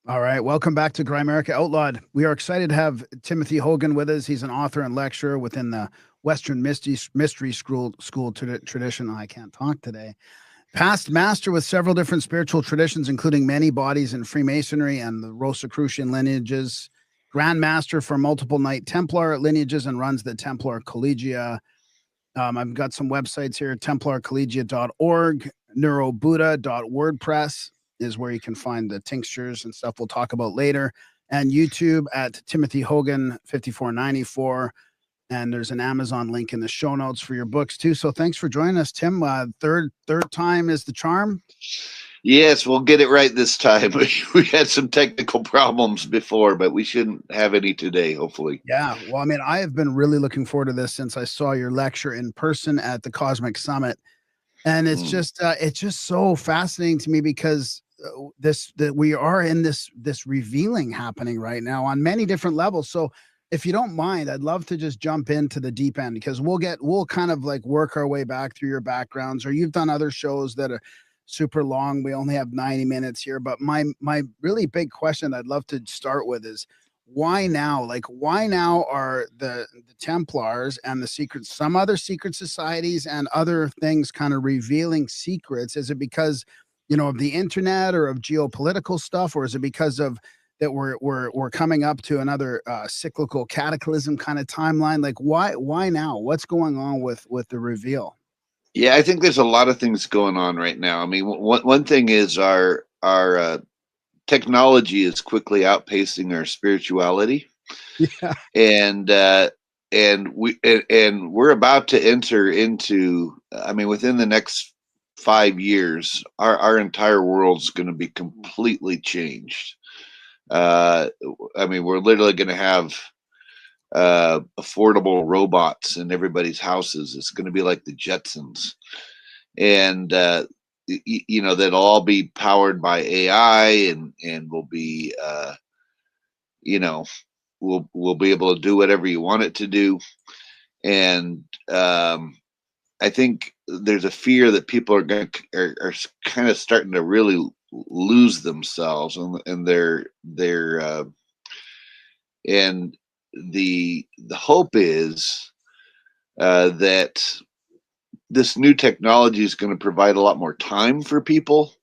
All right, welcome back to Grimerica Outlawed. We are excited to have Timothy Hogan with us. He's an author and lecturer within the Western Mystery School tradition. I can't talk today. Past master with several different spiritual traditions, including many bodies in Freemasonry and the Rosicrucian lineages. Grand Master for multiple Knight Templar lineages and runs the Templar Collegia. I've got some websites here, templarcollegia.org, neurobuddha.wordpress is where you can find the tinctures and stuff we'll talk about later, and YouTube at Timothy Hogan 5494. And there's an Amazon link in the show notes for your books too. So thanks for joining us, Tim. Third time is the charm. Yes, we'll get it right this time. We had some technical problems before, but we shouldn't have any today, hopefully. Yeah. Well, I mean, I have been really looking forward to this since I saw your lecture in person at the Cosmic Summit. And it's just so fascinating to me because that we are in this revealing happening right now on many different levels. So if you don't mind, I'd love to just jump into the deep end because we'll kind of like work our way back through your backgrounds, or you've done other shows that are super long. We only have 90 minutes here, but my really big question I'd love to start with is why now? Like, why now are the Templars and the secrets, some other secret societies and other things kind of revealing secrets? Is it because, of the internet or of geopolitical stuff, or is it because of that we're coming up to another cyclical cataclysm kind of timeline? Like, why now? What's going on with the reveal? Yeah, I think there's a lot of things going on right now. I mean, one thing is our technology is quickly outpacing our spirituality. Yeah. And we're about to enter into, I mean, within the next 5 years, our entire world's going to be completely changed. I mean, we're literally going to have affordable robots in everybody's houses. It's going to be like the Jetsons, and that'll all be powered by AI, and will be, we'll be able to do whatever you want it to do. And I think there's a fear that people are kind of starting to really lose themselves, and and the hope is that this new technology is going to provide a lot more time for people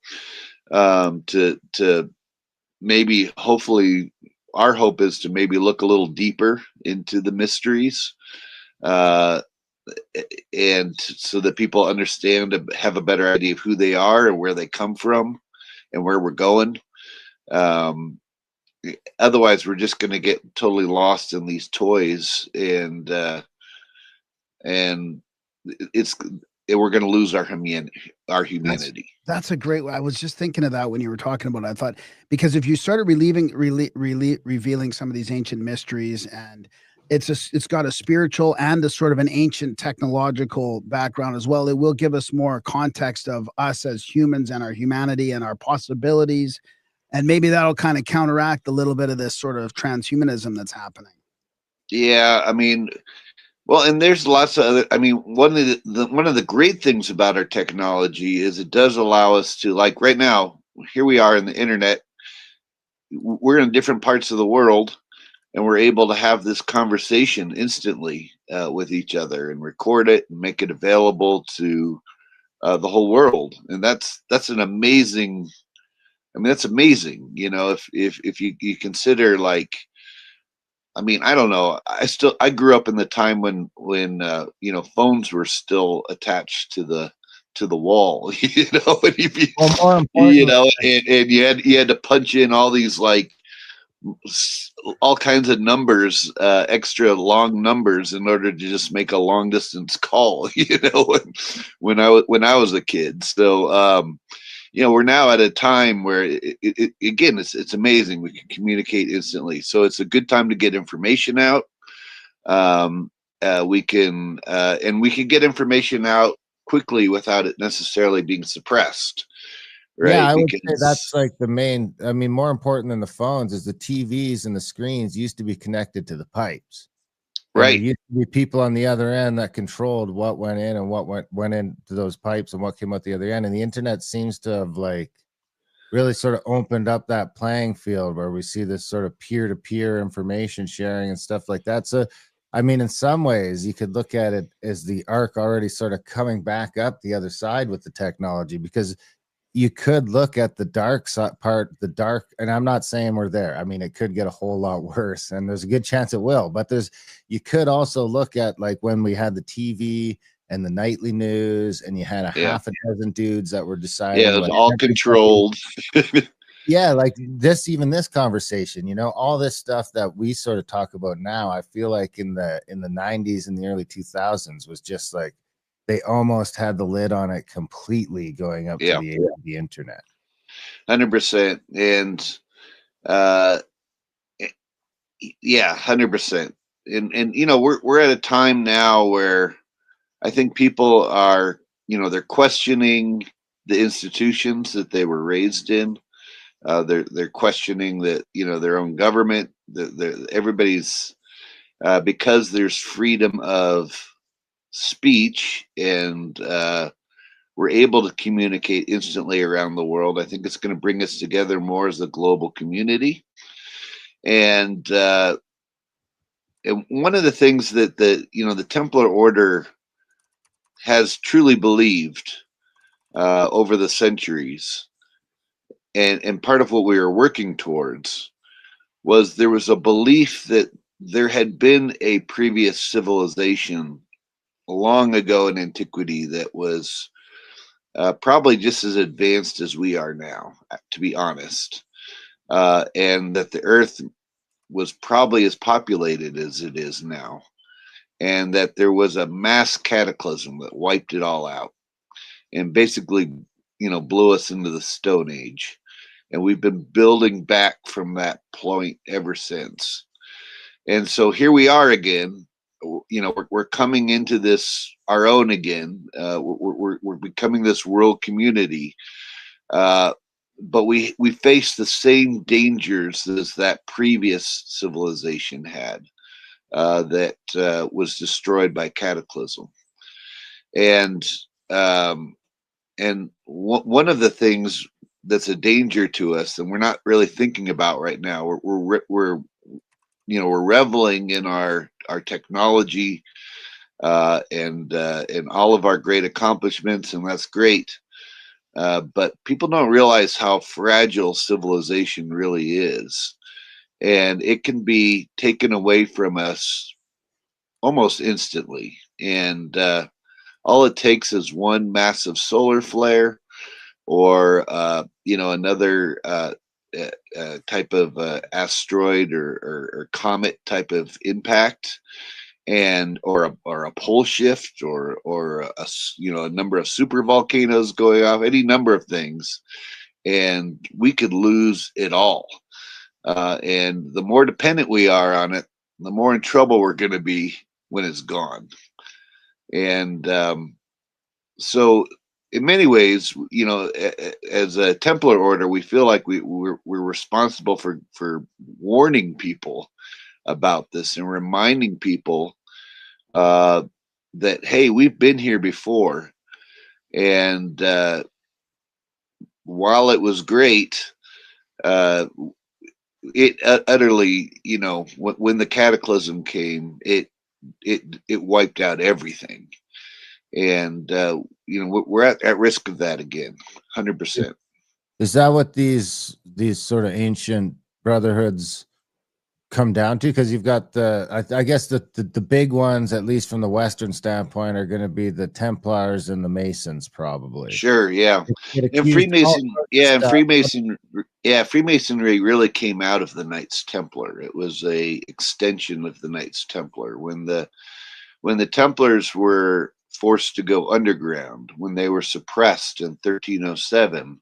to maybe, hopefully, our hope is to maybe look a little deeper into the mysteries, and so that people understand, have a better idea of who they are and where they come from and where we're going. Otherwise, we're just going to get totally lost in these toys, and we're going to lose our humanity. That's a great one. I was just thinking of that when you were talking about it. I thought, because if you started revealing some of these ancient mysteries, and it's got a spiritual and a sort of an ancient technological background as well, it will give us more context of us as humans and our humanity and our possibilities. And maybe that'll kind of counteract a little bit of this sort of transhumanism that's happening. Yeah, I mean, well, and there's lots of other. I mean, one of the great things about our technology is it does allow us to, like right now, here we are in the internet. We're in different parts of the world, and we're able to have this conversation instantly with each other, and record it and make it available to the whole world. And that's an amazing. I mean, that's amazing. If you consider, like, I mean, I don't know. I grew up in the time when phones were still attached to the wall, and Well, more important, and you had to punch in all these, like, all kinds of numbers, extra long numbers, in order to just make a long distance call, when I was a kid. So we're now at a time where again, it's amazing. We can communicate instantly, so it's a good time to get information out. We can get information out quickly without it necessarily being suppressed, right? Yeah, I would say that's like the main. I mean, more important than the phones is the TVs and the screens used to be connected to the pipes. Right. There used to be people on the other end that controlled what went in and what went into those pipes and what came out the other end. And the internet seems to have, like, really sort of opened up that playing field where we see this sort of peer-to-peer information sharing and stuff like that. So, I mean, in some ways, you could look at it as the arc already sort of coming back up the other side with the technology, because you could look at the dark part, and I'm not saying we're there. I mean, it could get a whole lot worse, and there's a good chance it will. But you could also look at like when we had the TV and the nightly news, and you had a half a dozen dudes that were deciding. Yeah, it was all controlled. Yeah, like even this conversation, all this stuff that we sort of talk about now, I feel like in the 90s and the early 2000s was just like they almost had the lid on it completely going up to the age of the internet. 100%. And 100%. And we're at a time now where I think people are, they're questioning the institutions that they were raised in. They're questioning that, their own government. Everybody's because there's freedom of speech, and we're able to communicate instantly around the world. I think it's going to bring us together more as a global community. And one of the things that the Templar Order has truly believed over the centuries, and part of what we were working towards, was there was a belief that there had been a previous civilization long ago in antiquity that was probably just as advanced as we are now, to be honest, and that the earth was probably as populated as it is now, and that there was a mass cataclysm that wiped it all out and basically, blew us into the Stone Age. And we've been building back from that point ever since. And so here we are again. We're coming into this our own again. We're becoming this world community. But we face the same dangers as that previous civilization had, that was destroyed by cataclysm. And one of the things that's a danger to us, and we're not really thinking about right now, we're reveling in our technology, and all of our great accomplishments, and that's great. But people don't realize how fragile civilization really is, and it can be taken away from us almost instantly. And all it takes is one massive solar flare, or another type of asteroid or comet type of impact, and or a pole shift, or a number of super volcanoes going off, any number of things, and we could lose it all. And the more dependent we are on it, the more in trouble we're going to be when it's gone. And so in many ways, as a Templar Order, we feel like we're responsible for warning people about this and reminding people that, hey, we've been here before, and while it was great, it utterly, when the cataclysm came, it wiped out everything. And we're at risk of that again, 100%. Is that what these sort of ancient brotherhoods come down to? Because you've got I guess the big ones, at least from the Western standpoint, are going to be the Templars and the Masons, probably. Sure, yeah. And Freemasonry really came out of the Knights Templar. It was a extension of the Knights Templar. When the Templars were forced to go underground, when they were suppressed in 1307,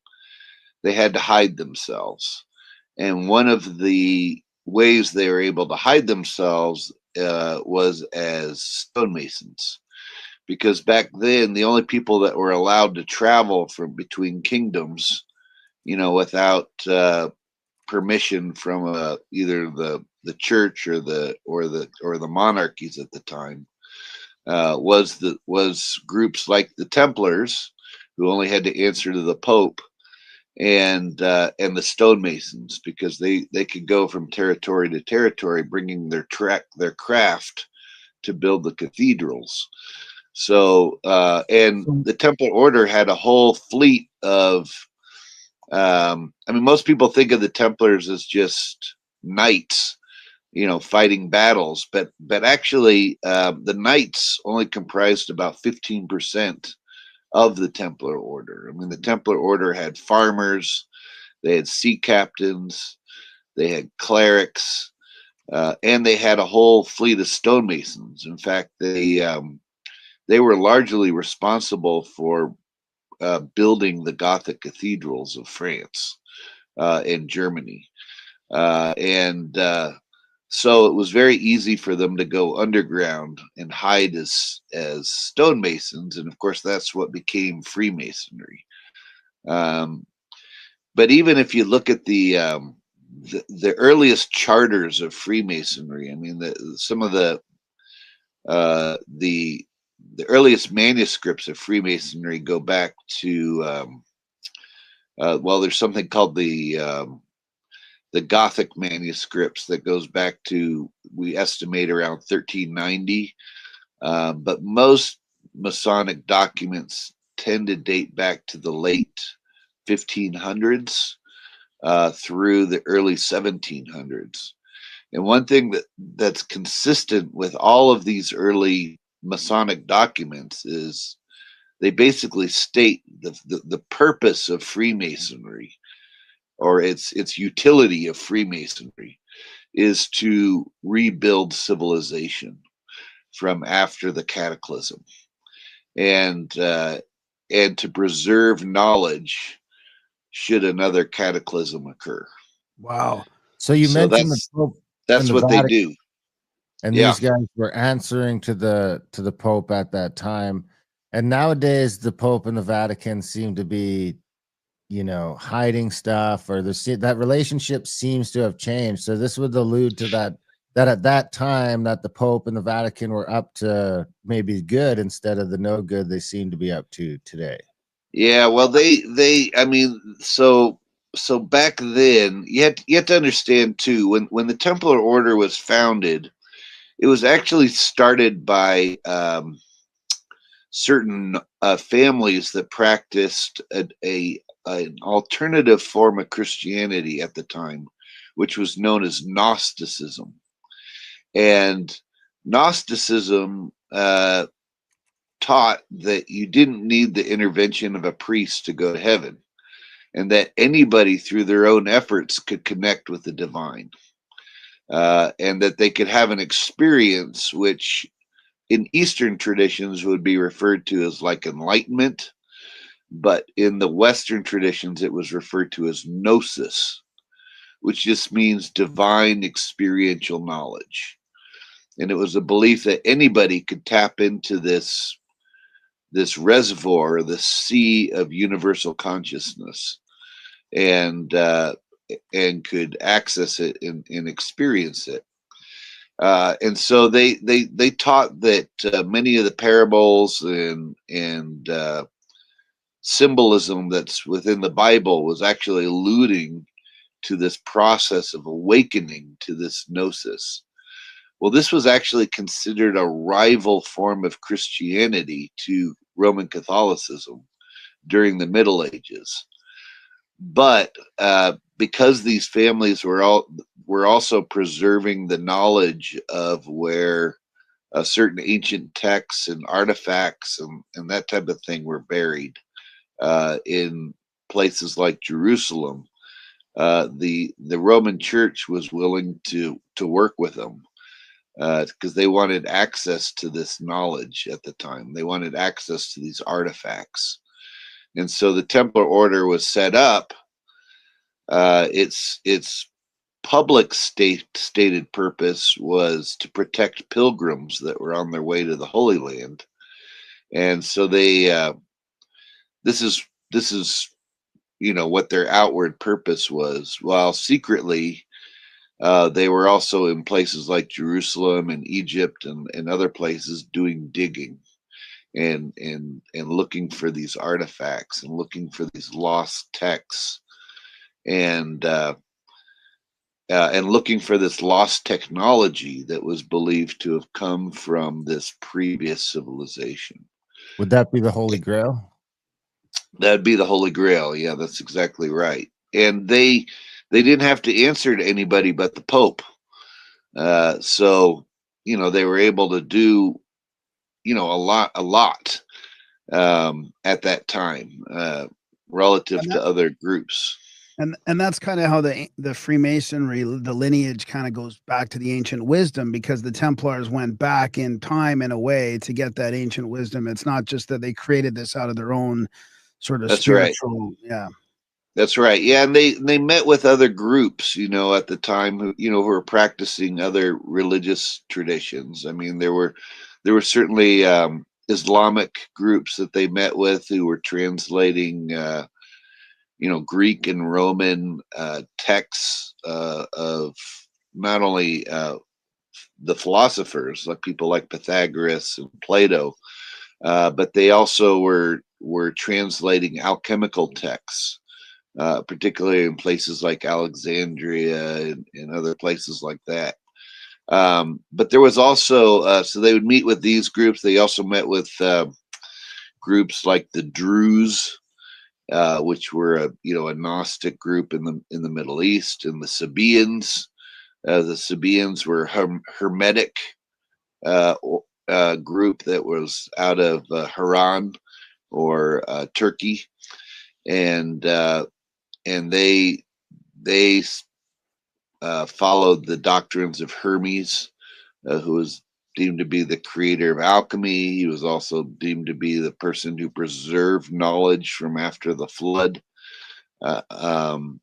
they had to hide themselves. And one of the ways they were able to hide themselves was as stonemasons, because back then the only people that were allowed to travel from between kingdoms, without permission from either the church or the monarchies at the time, was groups like the Templars, who only had to answer to the Pope, and the stonemasons, because they could go from territory to territory, bringing their craft to build the cathedrals. So and So, the Templar Order had a whole fleet of. I mean, most people think of the Templars as just knights, fighting battles, but actually, the knights only comprised about 15% of the Templar Order. I mean, the Templar Order had farmers, they had sea captains, they had clerics, and they had a whole fleet of stonemasons. In fact, they were largely responsible for building the Gothic cathedrals of France and Germany. And So it was very easy for them to go underground and hide as stonemasons. And of course, that's what became Freemasonry. Um, but even if you look at the earliest charters of Freemasonry, I mean, some of the earliest manuscripts of Freemasonry go back to well, there's something called the Gothic manuscripts that goes back to, we estimate, around 1390. But most Masonic documents tend to date back to the late 1500s through the early 1700s. And one thing that's consistent with all of these early Masonic documents is they basically state the purpose of Freemasonry, or its utility of Freemasonry, is to rebuild civilization from after the cataclysm, and to preserve knowledge should another cataclysm occur. wow. So you So mentioned the Pope and that's the what they Vatican, do. and Yeah. these guys were answering to the Pope at that time. And nowadays, the Pope and the Vatican seem to be, hiding stuff, or that relationship seems to have changed. So this would allude to that at that time that the Pope and the Vatican were up to maybe good instead of the no good they seem to be up to today. Yeah, well, I mean, so back then, you have to understand too, when the Templar Order was founded, it was actually started by certain families that practiced an alternative form of Christianity at the time, which was known as Gnosticism. And Gnosticism taught that you didn't need the intervention of a priest to go to heaven, and that anybody through their own efforts could connect with the divine, and that they could have an experience which in Eastern traditions would be referred to as like enlightenment, but in the Western traditions it was referred to as gnosis, which just means divine experiential knowledge. And it was a belief that anybody could tap into this reservoir, this sea of universal consciousness, and could access it and experience it. And so they taught that many of the parables and symbolism that's within the Bible was actually alluding to this process of awakening to this gnosis. Well, this was actually considered a rival form of Christianity to Roman Catholicism during the Middle Ages. But because these families were also preserving the knowledge of where certain ancient texts and artifacts and that type of thing were buried in places like Jerusalem, the Roman Church was willing to work with them because they wanted access to this knowledge at the time. They wanted access to these artifacts. And so the Templar Order was set up. Its public stated purpose was to protect pilgrims that were on their way to the Holy Land. And so this is what their outward purpose was, while secretly they were also in places like Jerusalem and Egypt and other places doing digging and looking for these artifacts and looking for these lost texts and looking for this lost technology that was believed to have come from this previous civilization. Would that be the Holy Grail? That'd be the Holy Grail. Yeah, that's exactly right. And they didn't have to answer to anybody but the Pope. So they were able to do a lot at that time relative to other groups. And that's kind of how the Freemasonry, the lineage kind of goes back to the ancient wisdom, because the Templars went back in time in a way to get that ancient wisdom. It's not just that they created this out of their own sort of That's right. spiritual, yeah. That's right. Yeah, and they met with other groups, at the time who were practicing other religious traditions. I mean, there were certainly Islamic groups that they met with who were translating Greek and Roman texts of not only the philosophers, like people like Pythagoras and Plato, but they also were translating alchemical texts, particularly in places like Alexandria and other places like that. But there was also, so they would meet with these groups. They also met with groups like the Druze, which were a Gnostic group in the Middle East, and the Sabaeans. The Sabaeans were Hermetic group that was out of Haran or Turkey, and they followed the doctrines of Hermes, who was deemed to be the creator of alchemy. He was also deemed to be the person who preserved knowledge from after the flood. So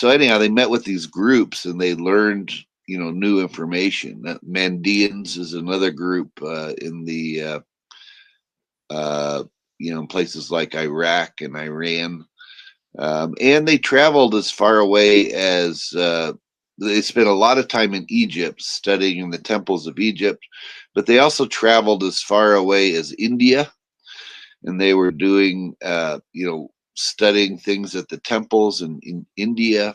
anyhow, they met with these groups and they learned, new information. Mandeans is another group in the, in places like Iraq and Iran. And they traveled as far away as they spent a lot of time in Egypt studying in the temples of Egypt, but they also traveled as far away as India, and they were doing, studying things at the temples in India.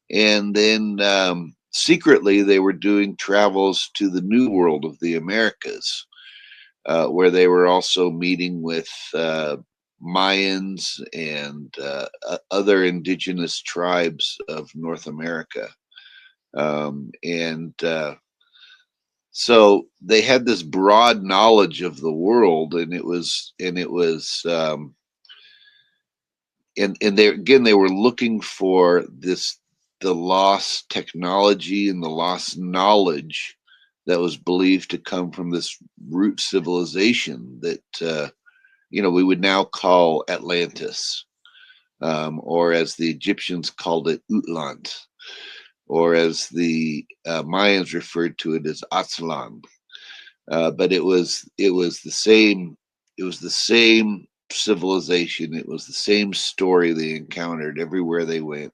And then secretly, they were doing travels to the New World of the Americas, where they were also meeting with Mayans and other indigenous tribes of North America. So they had this broad knowledge of the world, and they were looking for the lost technology and the lost knowledge that was believed to come from this root civilization that we would now call Atlantis, or as the Egyptians called it, Utland, or as the Mayans referred to it as Aztlan. But it was the same. It was the same civilization. It was the same story they encountered everywhere they went,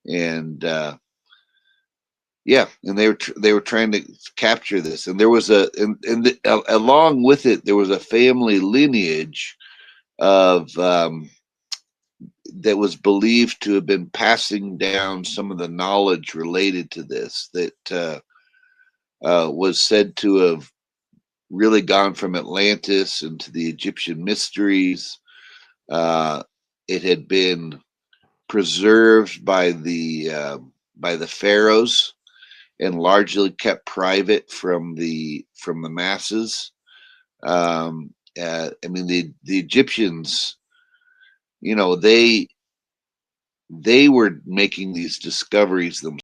and and they were trying to capture this. And there was along with it, there was a family lineage of that was believed to have been passing down some of the knowledge related to this, that was said to have really gone from Atlantis into the Egyptian mysteries. It had been preserved by the pharaohs and largely kept private from the masses. I mean, the Egyptians, they were making these discoveries themselves.